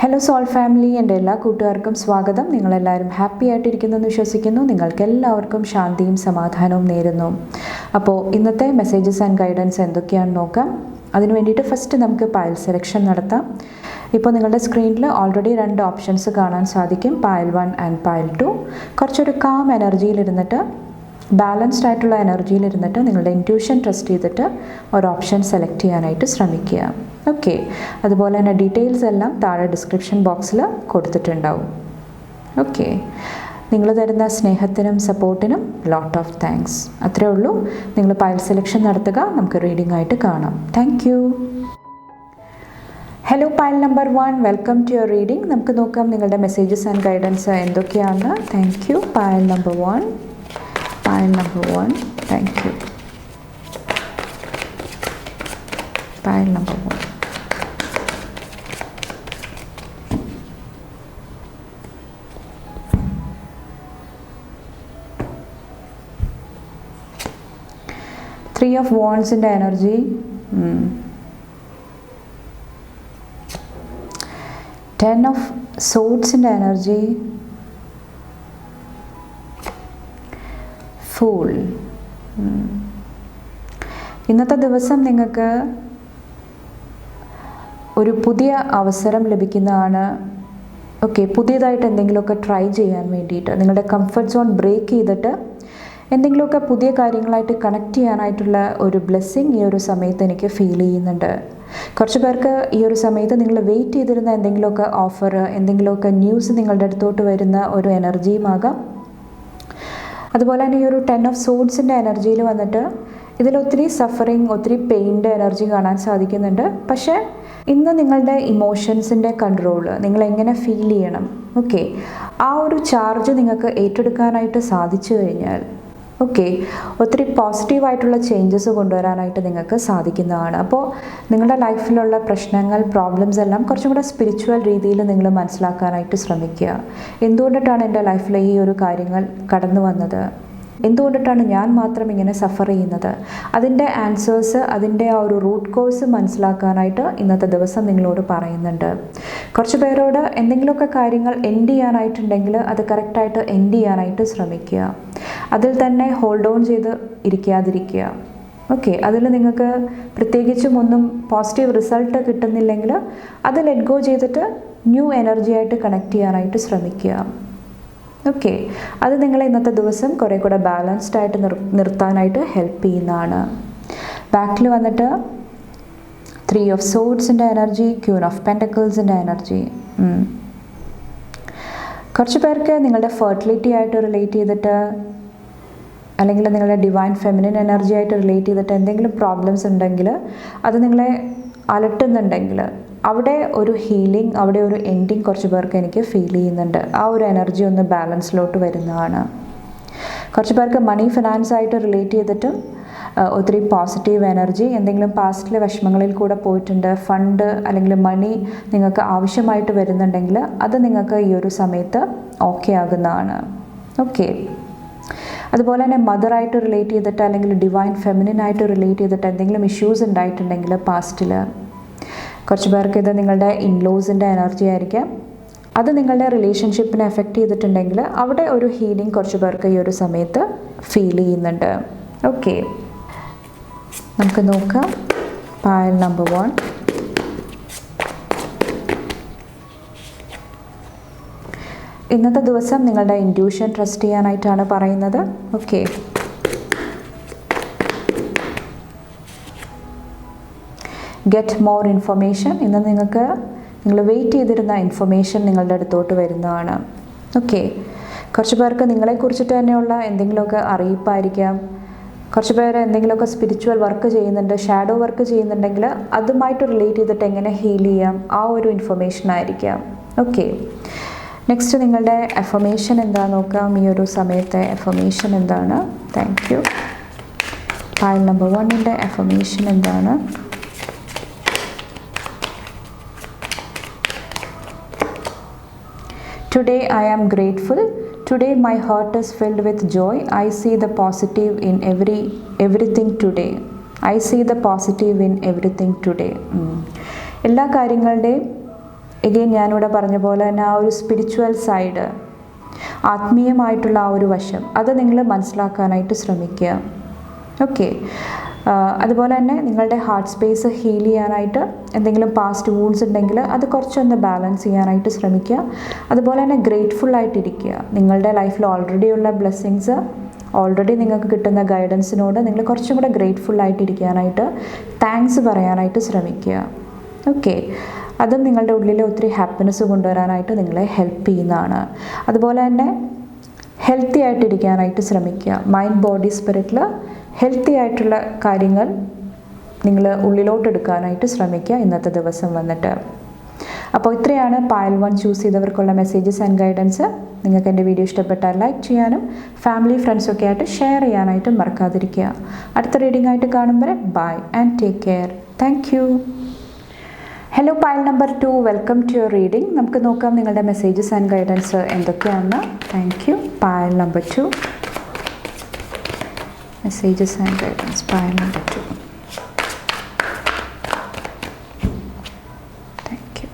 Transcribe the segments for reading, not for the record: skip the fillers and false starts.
Hello soul family, എൻ്റെ എല്ലാ കൂട്ടുകാർക്കും സ്വാഗതം. നിങ്ങളെല്ലാവരും ഹാപ്പി ആയിട്ടിരിക്കുന്നെന്ന് വിശ്വസിക്കുന്നു. നിങ്ങൾക്കെല്ലാവർക്കും ശാന്തിയും സമാധാനവും നേരുന്നു. അപ്പോൾ ഇന്നത്തെ മെസ്സേജസ് ആൻഡ് ഗൈഡൻസ് എന്തൊക്കെയാണെന്ന് നോക്കാം. അതിന് വേണ്ടിയിട്ട് ഫസ്റ്റ് നമുക്ക് പൈൽ സെലക്ഷൻ നടത്താം. ഇപ്പോൾ നിങ്ങളുടെ സ്ക്രീനിൽ ഓൾറെഡി 2 ഓപ്ഷൻസ് കാണാൻ സാധിക്കും, പൈൽ 1 ആൻഡ് പൈൽ 2. കുറച്ചൊരു കാം എനർജിയിലിരുന്നിട്ട്, ബാലൻസ്ഡ് ആയിട്ടുള്ള എനർജിയിലിരുന്നിട്ട് നിങ്ങളുടെ ഇൻറ്റ്യൂഷൻ ട്രസ്റ്റ് ചെയ്തിട്ട് ഒരു ഓപ്ഷൻ സെലക്ട് ചെയ്യാനായിട്ട് ശ്രമിക്കുക. ഓക്കെ, അതുപോലെ തന്നെ ഡീറ്റെയിൽസ് എല്ലാം താഴെ ഡിസ്ക്രിപ്ഷൻ ബോക്സിൽ കൊടുത്തിട്ടുണ്ടാവും. ഓക്കെ, നിങ്ങൾ തരുന്ന സ്നേഹത്തിനും സപ്പോർട്ടിനും ലോട്ട് ഓഫ് താങ്ക്സ്. അത്രേ ഉള്ളൂ. നിങ്ങൾ പൈൽ സെലക്ഷൻ നടത്തുക, നമുക്ക് റീഡിംഗ് ആയിട്ട് കാണാം. Thank you. Hello pile number 1, welcome to your reading. നമുക്ക് നോക്കാം നിങ്ങളുടെ മെസ്സേജസ് ആൻഡ് ഗൈഡൻസ് എന്തൊക്കെയാണ്. Thank you. Pile number 1, pile number 1, thank you. Pile number 1. Three of Wands in the energy. 10 of Swords in the energy. Fool. ഇന്നത്തെ ദിവസം നിങ്ങൾക്ക് ഒരു പുതിയ അവസരം ലഭിക്കുന്നതാണ്. ഓക്കെ, പുതിയതായിട്ട് എന്തെങ്കിലുമൊക്കെ ട്രൈ ചെയ്യാൻ വേണ്ടിയിട്ട്, നിങ്ങളുടെ കംഫർട്ട് സോൺ ബ്രേക്ക് ചെയ്തിട്ട് എന്തെങ്കിലുമൊക്കെ പുതിയ കാര്യങ്ങളായിട്ട് കണക്ട് ചെയ്യാനായിട്ടുള്ള ഒരു ബ്ലെസ്സിങ് ഈ ഒരു സമയത്ത് എനിക്ക് ഫീൽ ചെയ്യുന്നുണ്ട്. കുറച്ച് പേർക്ക് ഈ ഒരു സമയത്ത് നിങ്ങൾ വെയിറ്റ് ചെയ്തിരുന്ന എന്തെങ്കിലുമൊക്കെ ഓഫർ, എന്തെങ്കിലുമൊക്കെ ന്യൂസ് നിങ്ങളുടെ അടുത്തോട്ട് വരുന്ന ഒരു എനർജിയുമാകാം. അതുപോലെ തന്നെ ഈ ഒരു 10 ഓഫ് സോഡ്സിൻ്റെ എനർജിയിൽ വന്നിട്ട് ഇതിലൊത്തിരി സഫറിങ്, ഒത്തിരി പെയിൻ്റെ എനർജി കാണാൻ സാധിക്കുന്നുണ്ട്. പക്ഷേ ഇന്ന് നിങ്ങളുടെ ഇമോഷൻസിൻ്റെ കൺട്രോൾ, നിങ്ങൾ എങ്ങനെ ഫീൽ ചെയ്യണം, ഓക്കെ, ആ ഒരു ചാർജ് നിങ്ങൾക്ക് ഏറ്റെടുക്കാനായിട്ട് സാധിച്ചു കഴിഞ്ഞാൽ ഓക്കെ, ഒത്തിരി പോസിറ്റീവായിട്ടുള്ള ചേഞ്ചസ് കൊണ്ടുവരാനായിട്ട് നിങ്ങൾക്ക് സാധിക്കുന്നതാണ്. അപ്പോൾ നിങ്ങളുടെ ലൈഫിലുള്ള പ്രശ്നങ്ങൾ, പ്രോബ്ലംസ് എല്ലാം കുറച്ചും കൂടെ സ്പിരിച്വൽ രീതിയിൽ നിങ്ങൾ മനസ്സിലാക്കാനായിട്ട് ശ്രമിക്കുക. എന്തുകൊണ്ടിട്ടാണ് എൻ്റെ ലൈഫിൽ ഈ ഒരു കാര്യങ്ങൾ കടന്നു വന്നത്, എന്തുകൊണ്ടിട്ടാണ് ഞാൻ മാത്രം ഇങ്ങനെ സഫർ ചെയ്യുന്നത്, അതിൻ്റെ ആൻസേഴ്സ്, അതിൻ്റെ ആ ഒരു റൂട്ട് കോഴ്സ് മനസ്സിലാക്കാനായിട്ട് ഇന്നത്തെ ദിവസം നിങ്ങളോട് പറയുന്നുണ്ട്. കുറച്ച് പേരോട് എന്തെങ്കിലുമൊക്കെ കാര്യങ്ങൾ എൻഡ് ചെയ്യാനായിട്ടുണ്ടെങ്കിൽ അത് കറക്റ്റായിട്ട് എൻഡ് ചെയ്യാനായിട്ട് ശ്രമിക്കുക. അതിൽ തന്നെ ഹോൾഡ് ഓൺ ചെയ്ത് ഇരിക്കാതിരിക്കുക. ഓക്കെ, അതിൽ നിങ്ങൾക്ക് പ്രത്യേകിച്ചും ഒന്നും പോസിറ്റീവ് റിസൾട്ട് കിട്ടുന്നില്ലെങ്കിൽ അത് ലെറ്റ് ഗോ ചെയ്തിട്ട് ന്യൂ എനർജി ആയിട്ട് കണക്ട് ചെയ്യാനായിട്ട് ശ്രമിക്കുക. ഓക്കെ, അത് നിങ്ങളെ ഇന്നത്തെ ദിവസം കുറേ കൂടെ ബാലൻസ്ഡ് ആയിട്ട് നിർത്താനായിട്ട് ഹെൽപ്പ് ചെയ്യുന്നതാണ്. ബാക്കിൽ വന്നിട്ട് 3 ഓഫ് സോഡ്സിൻ്റെ എനർജി, ക്യൂൻ ഓഫ് പെൻറ്റക്കിൾസിൻ്റെ എനർജി. കുറച്ച് പേർക്ക് നിങ്ങളുടെ ഫെർട്ടിലിറ്റി ആയിട്ട് റിലേറ്റ് ചെയ്തിട്ട്, അല്ലെങ്കിൽ നിങ്ങളുടെ ഡിവൈൻ ഫെമിനിൻ എനർജി ആയിട്ട് റിലേറ്റ് ചെയ്തിട്ട് എന്തെങ്കിലും പ്രോബ്ലംസ് ഉണ്ടെങ്കിൽ, അത് നിങ്ങളെ അലട്ടുന്നുണ്ടെങ്കിൽ അവിടെ ഒരു ഹീലിംഗ്, അവിടെ ഒരു എൻഡിങ് കുറച്ച് പേർക്ക് എനിക്ക് ഫീൽ ചെയ്യുന്നുണ്ട്. ആ ഒരു എനർജി ഒന്ന് ബാലൻസിലോട്ട് വരുന്നതാണ്. കുറച്ച് പേർക്ക് മണി ഫിനാൻസ് ആയിട്ട് റിലേറ്റ് ചെയ്തിട്ടും ഒത്തിരി പോസിറ്റീവ് എനർജി, എന്തെങ്കിലും പാസ്റ്റിലെ വിഷമങ്ങളിൽ കൂടെ പോയിട്ടുണ്ട്, ഫണ്ട് അല്ലെങ്കിൽ മണി നിങ്ങൾക്ക് ആവശ്യമായിട്ട് വരുന്നുണ്ടെങ്കിൽ അത് നിങ്ങൾക്ക് ഈ ഒരു സമയത്ത് ഓക്കെ ആകുന്നതാണ്. ഓക്കെ, അതുപോലെ തന്നെ മദറായിട്ട് റിലേറ്റ് ചെയ്തിട്ട് അല്ലെങ്കിൽ ഡിവൈൻ ഫെമിനിനായിട്ട് റിലേറ്റ് ചെയ്തിട്ട് എന്തെങ്കിലും ഇഷ്യൂസ് ഉണ്ടായിട്ടുണ്ടെങ്കിൽ പാസ്റ്റിൽ, കുറച്ച് പേർക്ക് ഇത് നിങ്ങളുടെ ഇൻലോസിൻ്റെ എനർജി ആയിരിക്കാം. അത് നിങ്ങളുടെ റിലേഷൻഷിപ്പിനെ എഫക്റ്റ് ചെയ്തിട്ടുണ്ടെങ്കിൽ അവിടെ ഒരു ഹീലിംഗ് കുറച്ച് പേർക്ക് ഈ ഒരു സമയത്ത് ഫീൽ ചെയ്യുന്നുണ്ട്. ഓക്കെ, നമുക്ക് നോക്കാം. Pile number 1. ഇന്നത്തെ ദിവസം നിങ്ങളുടെ ഇൻറ്റ്യൂഷൻ ട്രസ്റ്റ് ചെയ്യാനായിട്ടാണ് പറയുന്നത്. Okay, get more information. ഇന്ന് നിങ്ങൾ വെയിറ്റ് ചെയ്തിരുന്ന ഇൻഫർമേഷൻ നിങ്ങളുടെ അടുത്തോട്ട് വരുന്നതാണ്. ഓക്കെ, കുറച്ച് പേർക്ക് നിങ്ങളെക്കുറിച്ചിട്ട് തന്നെയുള്ള എന്തെങ്കിലുമൊക്കെ അറിയിപ്പായിരിക്കാം. കുറച്ച് പേര് എന്തെങ്കിലുമൊക്കെ സ്പിരിച്വൽ വർക്ക് ചെയ്യുന്നുണ്ട്, ഷാഡോ വർക്ക് ചെയ്യുന്നുണ്ടെങ്കിൽ അതുമായിട്ട് റിലേറ്റ് ചെയ്തിട്ട് എങ്ങനെ ഹീൽ ചെയ്യാം, ആ ഒരു ഇൻഫർമേഷൻ ആയിരിക്കാം. ഓക്കെ, നെക്സ്റ്റ് നിങ്ങളുടെ അഫർമേഷൻ എന്താ നോക്കാം. ഈ ഒരു സമയത്തെ അഫർമേഷൻ എന്താണ്? Thank you. പൈൽ നമ്പർ 1ൻ്റെ അഫർമേഷൻ എന്താണ്? Today I am grateful. Today my heart is filled with joy. I see the positive in everything today. I see the positive in everything today. എല്ലാ കാര്യങ്ങളുടെയും again ഞാനിവിടെ പറഞ്ഞ പോലെ തന്നെ ആ ഒരു സ്പിരിച്വൽ സൈഡ്, ആത്മീയമായിട്ടുള്ള ആ ഒരു വശം, അത് നിങ്ങൾ മനസ്സിലാക്കാനായിട്ട് ശ്രമിക്കുക. ഓക്കെ. അതുപോലെ തന്നെ നിങ്ങളുടെ ഹാർട്ട് സ്പേസ് ഹീൽ ചെയ്യാനായിട്ട് എന്തെങ്കിലും പാസ്റ്റ് വൂൺസ് ഉണ്ടെങ്കിൽ അത് കുറച്ചൊന്ന് ബാലൻസ് ചെയ്യാനായിട്ട് ശ്രമിക്കുക. അതുപോലെ തന്നെ ഗ്രേറ്റ്ഫുൾ ആയിട്ടിരിക്കുക. നിങ്ങളുടെ ലൈഫിൽ ഓൾറെഡി ഉള്ള ബ്ലെസ്സിങ്സ്, ഓൾറെഡി നിങ്ങൾക്ക് കിട്ടുന്ന ഗൈഡൻസിനോട് നിങ്ങൾ കുറച്ചും കൂടെ ഗ്രേറ്റ്ഫുൾ ആയിട്ടിരിക്കാനായിട്ട്, താങ്ക്സ് പറയാനായിട്ട് ശ്രമിക്കുക. ഓക്കെ. അതും നിങ്ങളുടെ ഉള്ളിൽ ഒത്തിരി ഹാപ്പിനെസ് കൊണ്ടുവരാനായിട്ട് നിങ്ങളെ ഹെൽപ്പ് ചെയ്യുന്നതാണ്. അതുപോലെ തന്നെ ഹെൽത്തി ആയിട്ടിരിക്കാനായിട്ട് ശ്രമിക്കുക. മൈൻഡ്, ബോഡി, സ്പിരിറ്റിൽ ഹെൽത്തി ആയിട്ടുള്ള കാര്യങ്ങൾ നിങ്ങൾ ഉള്ളിലോട്ടെടുക്കാനായിട്ട് ശ്രമിക്കുക ഇന്നത്തെ ദിവസം വന്നിട്ട്. അപ്പോൾ ഇത്രയാണ് പൈൽ 1 ചൂസ് ചെയ്തവർക്കുള്ള മെസ്സേജസ് ആൻഡ് ഗൈഡൻസ്. നിങ്ങൾക്ക് എൻ്റെ വീഡിയോ ഇഷ്ടപ്പെട്ടാൽ ലൈക്ക് ചെയ്യാനും ഫാമിലി ഫ്രണ്ട്സൊക്കെ ആയിട്ട് ഷെയർ ചെയ്യാനായിട്ട് മറക്കാതിരിക്കുക. അടുത്ത റീഡിംഗ് ആയിട്ട് കാണുമ്പോൾ bye and take care. Thank you. Hello pile number 2, welcome to your reading. നമുക്ക് നോക്കാം നിങ്ങളുടെ മെസ്സേജസ് ആൻഡ് ഗൈഡൻസ് എന്തൊക്കെയാണെന്ന്. Thank you. Pile number 2, messages and guidance. Pile number 2. Thank you.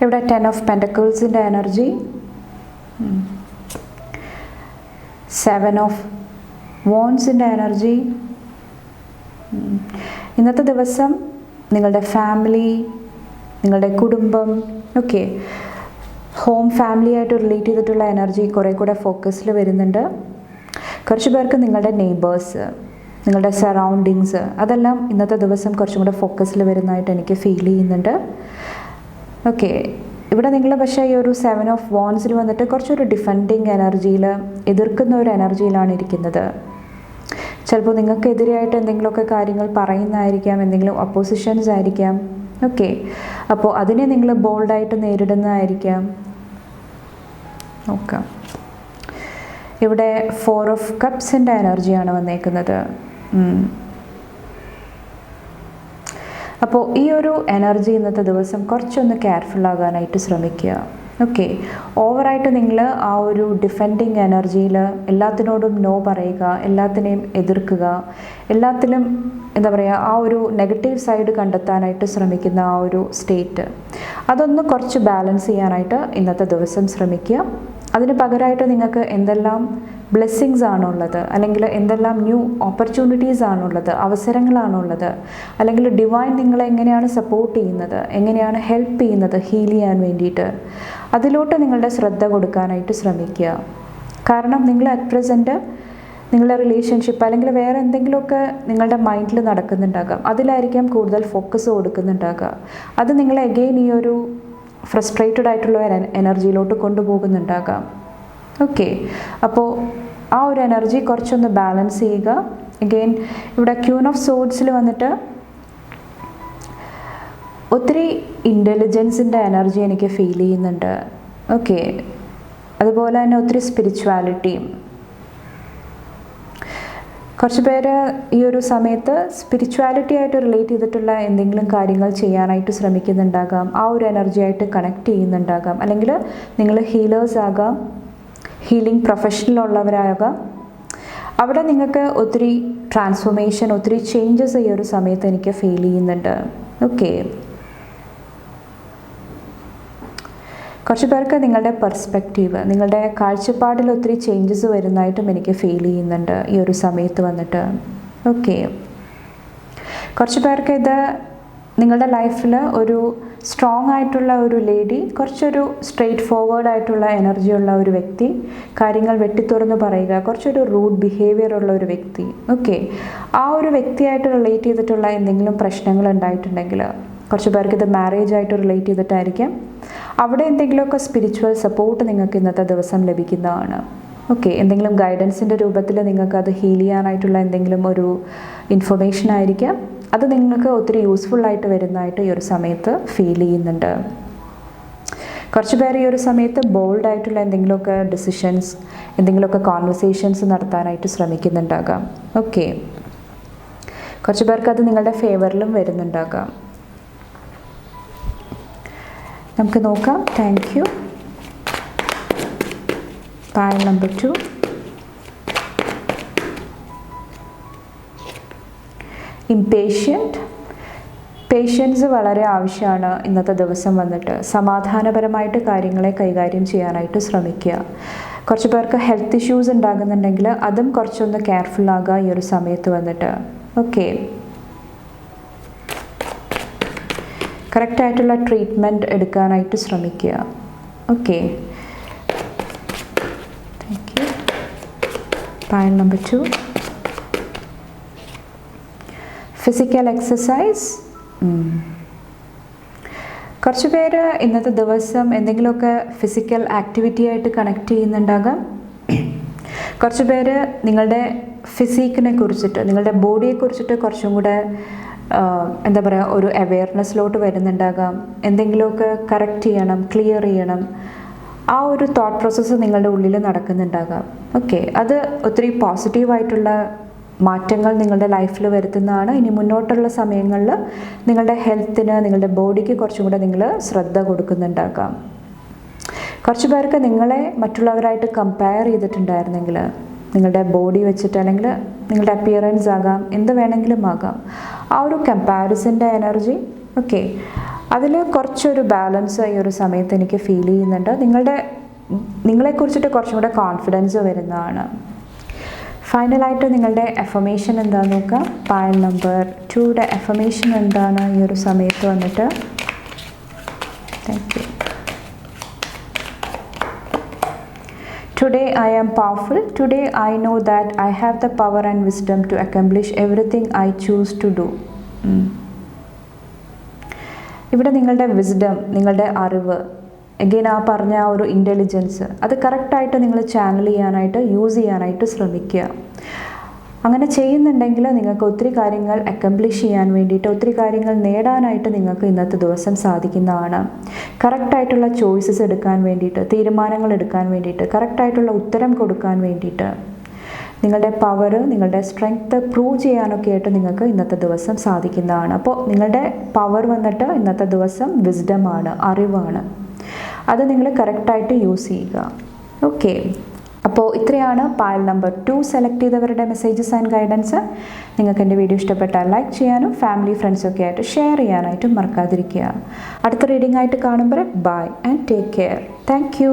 ഇവിടെ 10 ഓഫ് പെൻറ്റക്കിൾസിൻ്റെ എനർജി, 7 ഓഫ് വോൺസിൻ്റെ energy. ഇന്നത്തെ ദിവസം നിങ്ങളുടെ ഫാമിലി, നിങ്ങളുടെ കുടുംബം, ഓക്കെ, ഹോം ഫാമിലിയായിട്ട് റിലേറ്റ് ചെയ്തിട്ടുള്ള എനർജി കുറേ കൂടെ ഫോക്കസിൽ വരുന്നുണ്ട്. കുറച്ച് പേർക്ക് നിങ്ങളുടെ നെയ്ബേഴ്സ്, നിങ്ങളുടെ സറൗണ്ടിങ്സ്, അതെല്ലാം ഇന്നത്തെ ദിവസം കുറച്ചും കൂടെ ഫോക്കസിൽ വരുന്നതായിട്ട് എനിക്ക് ഫീൽ ചെയ്യുന്നുണ്ട്. ഓക്കെ. ഇവിടെ നിങ്ങൾ പക്ഷേ ഈ ഒരു 7 ഓഫ് വോൺസിൽ വന്നിട്ട് കുറച്ചൊരു ഡിഫെൻഡിങ് എനർജിയിൽ, എതിർക്കുന്ന ഒരു എനർജിയിലാണ് ഇരിക്കുന്നത്. ചിലപ്പോൾ നിങ്ങൾക്ക് എതിരായിട്ട് എന്തെങ്കിലുമൊക്കെ കാര്യങ്ങൾ പറയുന്നതായിരിക്കാം, എന്തെങ്കിലും ഒപ്പോസിഷൻസ് ആയിരിക്കാം. ഓക്കെ. അപ്പോൾ അതിനെ നിങ്ങൾ ബോൾഡായിട്ട് നേരിടുന്നതായിരിക്കാം. നോക്കാം. ഇവിടെ 4 ഓഫ് കപ്സിൻ്റെ എനർജിയാണ് വന്നേക്കുന്നത്. അപ്പോൾ ഈ ഒരു എനർജി ഇന്നത്തെ ദിവസം കുറച്ചൊന്ന് കെയർഫുൾ ആകാനായിട്ട് ശ്രമിക്കുക. ഓക്കെ. ഓവറായിട്ട് നിങ്ങൾ ആ ഒരു ഡിഫെൻഡിങ് എനർജിയിൽ എല്ലാത്തിനോടും നോ പറയുക, എല്ലാത്തിനെയും എതിർക്കുക, എല്ലാത്തിലും എന്താ പറയുക, ആ ഒരു നെഗറ്റീവ് സൈഡ് കണ്ടെത്താനായിട്ട് ശ്രമിക്കുന്ന ആ ഒരു സ്റ്റേറ്റ്, അതൊന്ന് കുറച്ച് ബാലൻസ് ചെയ്യാനായിട്ട് ഇന്നത്തെ ദിവസം ശ്രമിക്കുക. അതിന് പകരമായിട്ട് നിങ്ങൾക്ക് എന്തെല്ലാം ബ്ലെസ്സിങ്സ് ആണുള്ളത്, അല്ലെങ്കിൽ എന്തെല്ലാം ന്യൂ ഓപ്പർച്യൂണിറ്റീസ് ആണുള്ളത്, അവസരങ്ങളാണുള്ളത്, അല്ലെങ്കിൽ ഡിവൈൻ നിങ്ങളെ എങ്ങനെയാണ് സപ്പോർട്ട് ചെയ്യുന്നത്, എങ്ങനെയാണ് ഹെൽപ്പ് ചെയ്യുന്നത് ഹീൽ ചെയ്യാൻ വേണ്ടിയിട്ട്, അതിലോട്ട് നിങ്ങളുടെ ശ്രദ്ധ കൊടുക്കാനായിട്ട് ശ്രമിക്കുക. കാരണം നിങ്ങൾ അറ്റ് പ്രസൻറ്റ് നിങ്ങളുടെ റിലേഷൻഷിപ്പ് അല്ലെങ്കിൽ വേറെ എന്തെങ്കിലുമൊക്കെ നിങ്ങളുടെ മൈൻഡിൽ നടക്കുന്നുണ്ടാകാം, അതിലായിരിക്കാം കൂടുതൽ ഫോക്കസ് കൊടുക്കുന്നുണ്ടാകുക. അത് നിങ്ങളെ എഗെയിൻ ഈ ഒരു ഫ്രസ്ട്രേറ്റഡ് ആയിട്ടുള്ള എനർജിയിലോട്ട് കൊണ്ടുപോകുന്നുണ്ടാകാം. ഓക്കെ. അപ്പോൾ ആ ഒരു എനർജി കുറച്ചൊന്ന് ബാലൻസ് ചെയ്യുക. എഗെയിൻ ഇവിടെ ക്യൂൻ ഓഫ് സോഡ്സിൽ വന്നിട്ട് ഒത്തിരി ഇൻ്റലിജൻസിൻ്റെ എനർജി എനിക്ക് ഫീൽ ചെയ്യുന്നുണ്ട്. ഓക്കെ. അതുപോലെ തന്നെ ഒത്തിരി സ്പിരിച്വാലിറ്റിയും. കുറച്ച് പേര് ഈ ഒരു സമയത്ത് സ്പിരിച്വാലിറ്റി ആയിട്ട് റിലേറ്റ് ചെയ്തിട്ടുള്ള എന്തെങ്കിലും കാര്യങ്ങൾ ചെയ്യാനായിട്ട് ശ്രമിക്കുന്നുണ്ടാകാം, ആ ഒരു എനർജി ആയിട്ട് കണക്ട് ചെയ്യുന്നുണ്ടാകാം. അല്ലെങ്കിൽ നിങ്ങൾ ഹീലേഴ്സ് ആകാം, ഹീലിംഗ് പ്രൊഫഷനിലുള്ളവരാകാം. അവിടെ നിങ്ങൾക്ക് ഒത്തിരി ട്രാൻസ്ഫോർമേഷൻ, ഒത്തിരി ചേഞ്ചസ് ഈ ഒരു സമയത്ത് എനിക്ക് ഫീൽ ചെയ്യുന്നുണ്ട്. ഓക്കെ. കുറച്ച് പേർക്ക് നിങ്ങളുടെ പെർസ്പെക്റ്റീവ്, നിങ്ങളുടെ കാഴ്ചപ്പാടിൽ ഒത്തിരി ചേഞ്ചസ് വരുന്നതായിട്ടും എനിക്ക് ഫീൽ ചെയ്യുന്നുണ്ട് ഈ ഒരു സമയത്ത് വന്നിട്ട്. ഓക്കെ. കുറച്ച് പേർക്ക് ഇത് നിങ്ങളുടെ ലൈഫിൽ ഒരു സ്ട്രോങ് ആയിട്ടുള്ള ഒരു ലേഡി, കുറച്ചൊരു സ്ട്രെയിറ്റ് ഫോർവേഡ് ആയിട്ടുള്ള എനർജി ഉള്ള ഒരു വ്യക്തി, കാര്യങ്ങൾ വെട്ടിത്തുറന്ന് പറയുക, കുറച്ചൊരു റൂഡ് ബിഹേവിയർ ഉള്ള ഒരു വ്യക്തി. ഓക്കെ. ആ ഒരു വ്യക്തിയായിട്ട് റിലേറ്റ് ചെയ്തിട്ടുള്ള എന്തെങ്കിലും പ്രശ്നങ്ങൾ ഉണ്ടായിട്ടുണ്ടെങ്കിൽ, കുറച്ച് പേർക്ക് ഇത് മാരേജ് ആയിട്ട് റിലേറ്റ് ചെയ്തിട്ടായിരിക്കാം, അവിടെ എന്തെങ്കിലുമൊക്കെ സ്പിരിച്വൽ സപ്പോർട്ട് നിങ്ങൾക്ക് ഇന്നത്തെ ദിവസം ലഭിക്കുന്നതാണ്. ഓക്കെ. എന്തെങ്കിലും ഗൈഡൻസിൻ്റെ രൂപത്തിൽ നിങ്ങൾക്ക് അത് ഹീൽ ചെയ്യാനായിട്ടുള്ള എന്തെങ്കിലും ഒരു ഇൻഫർമേഷൻ ആയിരിക്കാം, അത് നിങ്ങൾക്ക് ഒത്തിരി യൂസ്ഫുള്ളായിട്ട് വരുന്നതായിട്ട് ഈ ഒരു സമയത്ത് ഫീൽ ചെയ്യുന്നുണ്ട്. കുറച്ച് പേർ ഈ ഒരു സമയത്ത് ബോൾഡായിട്ടുള്ള എന്തെങ്കിലുമൊക്കെ ഡിസിഷൻസ്, എന്തെങ്കിലുമൊക്കെ കോൺവെർസേഷൻസ് നടത്താനായിട്ട് ശ്രമിക്കുന്നുണ്ടാകാം. ഓക്കെ. കുറച്ച് പേർക്ക് അത് നിങ്ങളുടെ ഫേവറിലും വരുന്നുണ്ടാകാം. നമുക്ക് നോക്കാം. Thank you. Pile number 2, impatient. Patience വളരെ ആവശ്യമാണ് ഇന്നത്തെ ദിവസം വന്നിട്ട്. സമാധാനപരമായിട്ട് കാര്യങ്ങളെ കൈകാര്യം ചെയ്യാനായിട്ട് ശ്രമിക്കുക. കുറച്ച് പേർക്ക് ഹെൽത്ത് ഇഷ്യൂസ് ഉണ്ടാകുന്നുണ്ടെങ്കിൽ അതും കുറച്ചൊന്ന് കെയർഫുൾ ആകുക ഈ ഒരു സമയത്ത് വന്നിട്ട്. ഓക്കെ, കറക്റ്റായിട്ടുള്ള ട്രീറ്റ്മെൻറ്റ് എടുക്കാനായിട്ട് ശ്രമിക്കുക. Okay, thank you. പയൽ number 2, physical exercise. കുറച്ച് പേര് ഇന്നത്തെ ദിവസം എന്തെങ്കിലുമൊക്കെ ഫിസിക്കൽ ആക്ടിവിറ്റി ആയിട്ട് കണക്ട് ചെയ്യുന്നുണ്ടാകാം. കുറച്ച് പേര് നിങ്ങളുടെ ഫിസിക്കിനെ കുറിച്ചിട്ട്, നിങ്ങളുടെ ബോഡിയെ കുറിച്ചിട്ട് കുറച്ചും കൂടെ എന്താ പറയുക, ഒരു അവെയർനെസ്സിലോട്ട് വരുന്നുണ്ടാകാം. എന്തെങ്കിലുമൊക്കെ കറക്റ്റ് ചെയ്യണം, ക്ലിയർ ചെയ്യണം, ആ ഒരു തോട്ട് പ്രോസസ്സ് നിങ്ങളുടെ ഉള്ളിൽ നടക്കുന്നുണ്ടാകാം. ഓക്കെ, അത് ഒത്തിരി പോസിറ്റീവായിട്ടുള്ള മാറ്റങ്ങൾ നിങ്ങളുടെ ലൈഫിൽ വരുത്തുന്നതാണ്. ഇനി മുന്നോട്ടുള്ള സമയങ്ങളിൽ നിങ്ങളുടെ ഹെൽത്തിന്, നിങ്ങളുടെ ബോഡിക്ക് കുറച്ചും കൂടെ നിങ്ങൾ ശ്രദ്ധ കൊടുക്കുന്നുണ്ടാകാം. കുറച്ച് പേർക്ക് നിങ്ങളെ മറ്റുള്ളവരായിട്ട് കമ്പയർ ചെയ്തിട്ടുണ്ടായിരുന്നെങ്കിൽ, നിങ്ങളുടെ ബോഡി വെച്ചിട്ട് അല്ലെങ്കിൽ നിങ്ങളുടെ അപ്പിയറൻസ് ആകാം, എന്ത് വേണമെങ്കിലും ആകാം, ആ ഒരു കമ്പാരിസൻ്റെ എനർജി, ഓക്കെ, അതിൽ കുറച്ചൊരു ബാലൻസ് ഈ ഒരു സമയത്ത് എനിക്ക് ഫീൽ ചെയ്യുന്നുണ്ട്. നിങ്ങളെക്കുറിച്ചിട്ട് കുറച്ചും കൂടെ കോൺഫിഡൻസ് വരുന്നതാണ്. ഫൈനലായിട്ട് നിങ്ങളുടെ എഫർമേഷൻ എന്താണെന്ന് നോക്കാം. പയൽ നമ്പർ 2യുടെ എഫർമേഷൻ എന്താണ് ഈ ഒരു സമയത്ത് വന്നിട്ട്? Thank you. Today I am powerful. Today I know that I have the power and wisdom to accomplish everything I choose to do. ഇവിടെ നിങ്ങളുടെ വിസ്ഡം, നിങ്ങളുടെ അറിവ്, എഗെയിൻ ആ പറഞ്ഞ ആ ഒരു ഇൻ്റലിജൻസ്, അത് കറക്റ്റായിട്ട് നിങ്ങൾ ചാനൽ ചെയ്യാനായിട്ട്, യൂസ് ചെയ്യാനായിട്ട് ശ്രമിക്കുക. അങ്ങനെ ചെയ്യുന്നുണ്ടെങ്കിൽ നിങ്ങൾക്ക് ഒത്തിരി കാര്യങ്ങൾ അക്കംപ്ലിഷ് ചെയ്യാൻ വേണ്ടിയിട്ട്, ഒത്തിരി കാര്യങ്ങൾ നേടാനായിട്ട് നിങ്ങൾക്ക് ഇന്നത്തെ ദിവസം സാധിക്കുന്നതാണ്. കറക്റ്റായിട്ടുള്ള ചോയ്സസ് എടുക്കാൻ വേണ്ടിയിട്ട്, തീരുമാനങ്ങൾ എടുക്കാൻ വേണ്ടിയിട്ട്, കറക്റ്റായിട്ടുള്ള ഉത്തരം കൊടുക്കാൻ വേണ്ടിയിട്ട്, നിങ്ങളുടെ പവർ, നിങ്ങളുടെ സ്ട്രെങ്ത്ത് പ്രൂവ് ചെയ്യാനൊക്കെ ആയിട്ട് നിങ്ങൾക്ക് ഇന്നത്തെ ദിവസം സാധിക്കുന്നതാണ്. അപ്പോൾ നിങ്ങളുടെ പവർ വന്നിട്ട് ഇന്നത്തെ ദിവസം വിസ്ഡമാണ്, അറിവാണ്. അത് നിങ്ങൾ കറക്റ്റായിട്ട് യൂസ് ചെയ്യുക. ഓക്കെ, അപ്പോൾ ഇത്രയാണ് പയൽ നമ്പർ 2 സെലക്ട് ചെയ്തവരുടെ മെസ്സേജസ് ആൻഡ് ഗൈഡൻസ്. നിങ്ങൾക്ക് എൻ്റെ വീഡിയോ ഇഷ്ടപ്പെട്ടാൽ ലൈക്ക് ചെയ്യാനും ഫാമിലി ഫ്രണ്ട്സൊക്കെ ആയിട്ട് ഷെയർ ചെയ്യാനായിട്ടും മറക്കാതിരിക്കുക. അടുത്ത റീഡിംഗ് ആയിട്ട് കാണുമ്പോൾ bye and take care. Thank U.